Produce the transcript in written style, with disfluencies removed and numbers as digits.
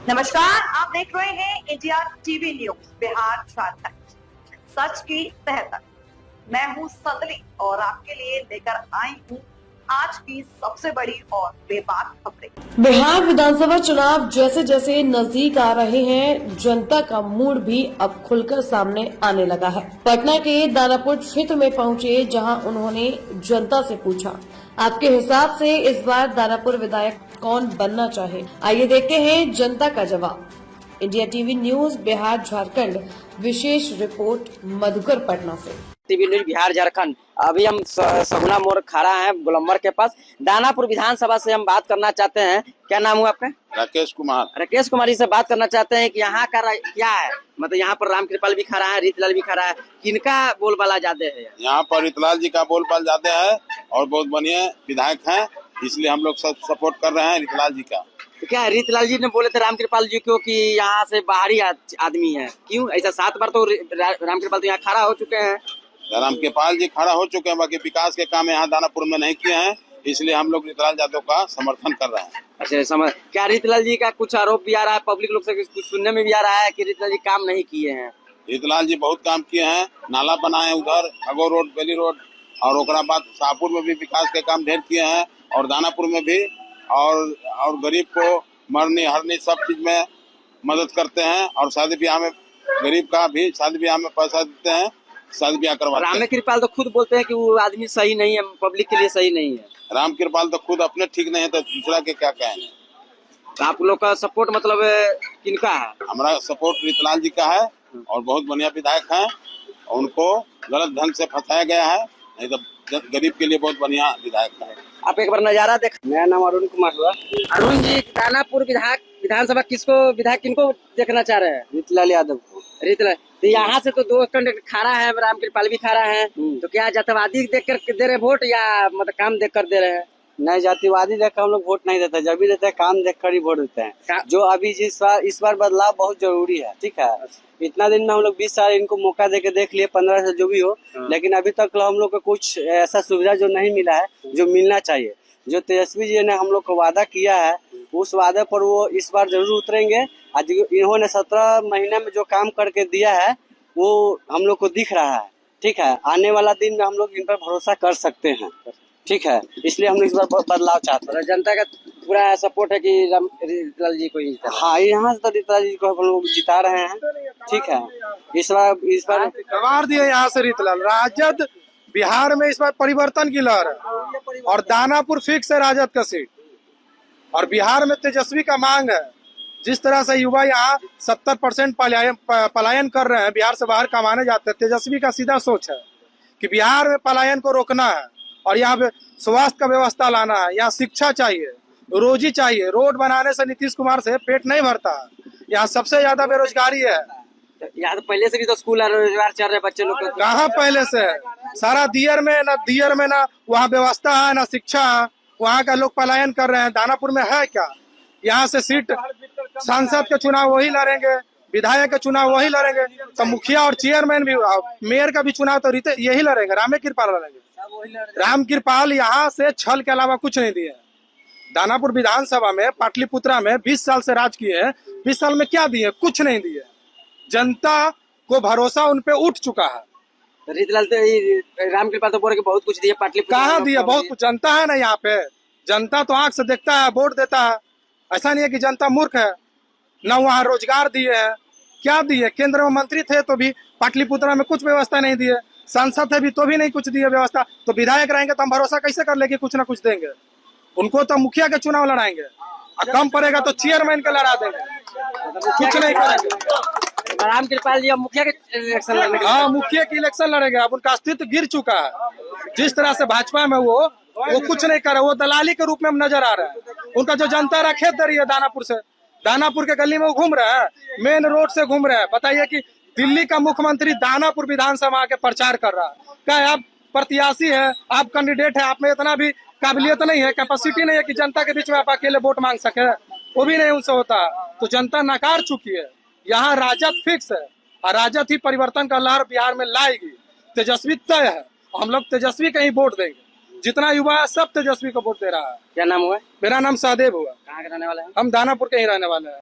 नमस्कार, आप देख रहे हैं India TV news Bihar Jharkhand, सच की तह तक। मैं हूं सदली और आपके लिए लेकर आई हूं आज की सबसे बड़ी और बेबाक खबरें। बिहार विधानसभा चुनाव जैसे जैसे नजदीक आ रहे हैं, जनता का मूड भी अब खुलकर सामने आने लगा है। पटना के दानापुर क्षेत्र में पहुंचे, जहां उन्होंने जनता से पूछा, आपके हिसाब से इस बार दानापुर विधायक कौन बनना चाहे? आइए देखते हैं जनता का जवाब। India TV news Bihar Jharkhand, विशेष रिपोर्ट मधुकर पटना से। TV news Bihar Jharkhand. अभी हम सगुना मोड़ खड़ा हैं गोलम्बर के पास। दानापुर विधानसभा से हम बात करना चाहते हैं। क्या नाम हुआ आपका? राकेश कुमार। राकेश कुमार जी से बात करना चाहते हैं कि यहाँ का क्या है, मतलब यहाँ पर रामकृपाल भी खड़ा है, रीतलाल भी खड़ा है, किनका बोलबाला ज्यादा है? यहाँ पर रीतलाल जी का बोलबाला ज्यादा है और बहुत बढ़िया विधायक हैं, इसलिए हम लोग सब सपोर्ट कर रहे हैं रीतलाल जी का। तो क्या रीतलाल जी ने बोले थे रामकृपाल जी को कि यहाँ से बाहरी आदमी है, क्यों ऐसा? 7 बार तो रामकृपाल तो यहाँ खड़ा हो चुके हैं। रामकृपाल जी खड़ा हो चुके हैं, बाकी विकास के काम यहाँ दानापुर में नहीं किए हैं, इसलिए हम लोग रीतलाल यादव का समर्थन कर रहे हैं। अच्छा, समझ। क्या रीतलाल जी का कुछ आरोप भी आ रहा है, पब्लिक लोग से कुछ सुनने में भी आ रहा है कि रीतलाल जी काम नहीं किए हैं? रीतलाल जी बहुत काम किए हैं, नाला बनाए उधर अगो रोड, बेली रोड, और ओकरा बाद शाहपुर में भी विकास के काम ढेर किए हैं, और दानापुर में भी, और गरीब को मरनी हरनी सब चीज में मदद करते हैं, और शादी ब्याह में गरीब का भी शादी ब्याह में पैसा देते हैं, शादी ब्याह करवाते हैं। रामकृपाल तो खुद बोलते हैं कि वो आदमी सही नहीं है, पब्लिक के लिए सही नहीं है। रामकृपाल तो खुद अपने ठीक नहीं है, तो दूसरा के क्या कहेंगे? तो आप लोग का सपोर्ट मतलब किनका है? हमारा सपोर्ट रीतलाल जी का है, और बहुत बढ़िया विधायक हैं, उनको गलत ढंग से फंसाया गया है, नहीं तो गरीब के लिए बहुत बढ़िया विधायक है। आप एक बार नजारा देख। मेरा नाम अरुण कुमार हुआ। अरुण जी, दानापुर विधानसभा विधायक किनको देखना चाह रहे हैं? रीतलाल यादव को। रीतलाल, तो यहाँ से तो 2 कैंडिडेट खड़ा है, रामकृपाल भी खड़ा है, तो क्या जातिवादी देख कर दे रहे वोट या मतलब काम देख कर दे रहे हैं? नहीं, जातिवादी देखकर हम लोग वोट नहीं देते, जब भी देते हैं काम देखकर ही वोट देते हैं। जो अभी इस बार बदलाव बहुत जरूरी है, ठीक है। इतना दिन में हम लोग 20 साल इनको मौका देके देख लिए, 15 से जो भी हो, लेकिन अभी तक हम लोग को कुछ ऐसा सुविधा जो नहीं मिला है जो मिलना चाहिए। जो तेजस्वी जी ने हम लोग को वादा किया है, उस वादे पर वो इस बार जरूर उतरेंगे। आज इन्होंने 17 महीने में जो काम करके दिया है वो हम लोग को दिख रहा है, ठीक है। आने वाला दिन में हम लोग इन पर भरोसा कर सकते हैं, ठीक है। इसलिए हम लोग इस बार बदलाव चाहते हैं। जनता का पूरा सपोर्ट है कि रीतलाल जी को ही? हाँ, यहाँ से तो रीतलाल जी को हम लोग जिता रहे हैं, ठीक है। इस बार कमार दिए यहाँ से रीतलाल। राजद बिहार में इस बार परिवर्तन की लहर है, और दानापुर फिक्स है राजद का सीट, और बिहार में तेजस्वी का मांग है। जिस तरह से युवा यहाँ 70% पलायन कर रहे हैं, बिहार से बाहर कमाने जाते हैं, तेजस्वी का सीधा सोच है कि बिहार में पलायन को रोकना है, और यहाँ पे स्वास्थ्य का व्यवस्था लाना है, यहाँ शिक्षा चाहिए, रोजी चाहिए। रोड बनाने से नीतीश कुमार से पेट नहीं भरता, यहाँ सबसे ज्यादा बेरोजगारी है। यहाँ तो पहले से भी तो स्कूल और रोजगार चल रहे बच्चे लोग। कहाँ पहले से है? सारा दियर में ना वहाँ व्यवस्था है, ना शिक्षा है, वहाँ का लोग पलायन कर रहे हैं। दानापुर में है क्या? यहाँ से सीट सांसद के चुनाव वही लड़ेंगे, विधायक के चुनाव वही लड़ेंगे, तो मुखिया और चेयरमैन भी, मेयर का भी चुनाव तो यही लड़ेंगे, रामकृपाल लड़ेंगे। रामकृपाल यहाँ से छल के अलावा कुछ नहीं दिए। दानापुर विधानसभा में, पाटलिपुत्रा में 20 साल से राज किए हैं, 20 साल में क्या दिए? कुछ नहीं दिए। जनता को भरोसा उन पे उठ चुका है। रीतलाल तो रामकृपाल तो बोल के बहुत कुछ दिए, पाटलिपुत्र कहाँ दिया? बहुत कुछ। जनता है ना यहाँ पे, जनता तो आंख से देखता है, वोट देता है। ऐसा नहीं है कि जनता मूर्ख है। न वहाँ रोजगार दिए हैं, क्या दिए? केंद्र में मंत्री थे तो भी पाटलिपुत्रा में कुछ व्यवस्था नहीं दिए, सांसद थे भी तो भी नहीं कुछ दिए व्यवस्था। तो विधायक रहेंगे तो हम भरोसा कैसे कर ले कि कुछ ना कुछ देंगे? उनको तो मुखिया के चुनाव लड़ाएंगे, और कम पड़ेगा तो चेयरमैन के लड़ा देंगे, कुछ नहीं करेंगे। रामकृपाल जी अब मुखिया के इलेक्शन लड़ेंगे? हाँ, मुखिया की इलेक्शन लड़ेंगे। अब उनका अस्तित्व गिर चुका है। जिस तरह से भाजपा में वो कुछ नहीं करे, वो दलाली के रूप में नजर आ रहा है। उनका जो जनता रखेत दे रही है दानापुर से, दानापुर के गली में वो घूम रहा है, मेन रोड से घूम रहा है। बताइए कि दिल्ली का मुख्यमंत्री दानापुर विधानसभा के प्रचार कर रहा है। क्या आप प्रत्याशी है, आप कैंडिडेट है, आप में इतना भी काबिलियत नहीं है, कैपेसिटी नहीं है कि जनता के बीच में आप अकेले वोट मांग सके? वो भी नहीं उनसे होता। तो जनता नकार चुकी है। यहाँ राजद फिक्स है, और राजद ही परिवर्तन का लहर बिहार में लाएगी। तेजस्वी तय है, हम लोग तेजस्वी का ही वोट देंगे। जितना युवा है सब तेजस्वी को वोट दे रहा है। क्या नाम हुआ? मेरा नाम सहदेव हुआ। कहाँ के रहने वाले हैं? हम दानापुर के ही रहने वाले हैं।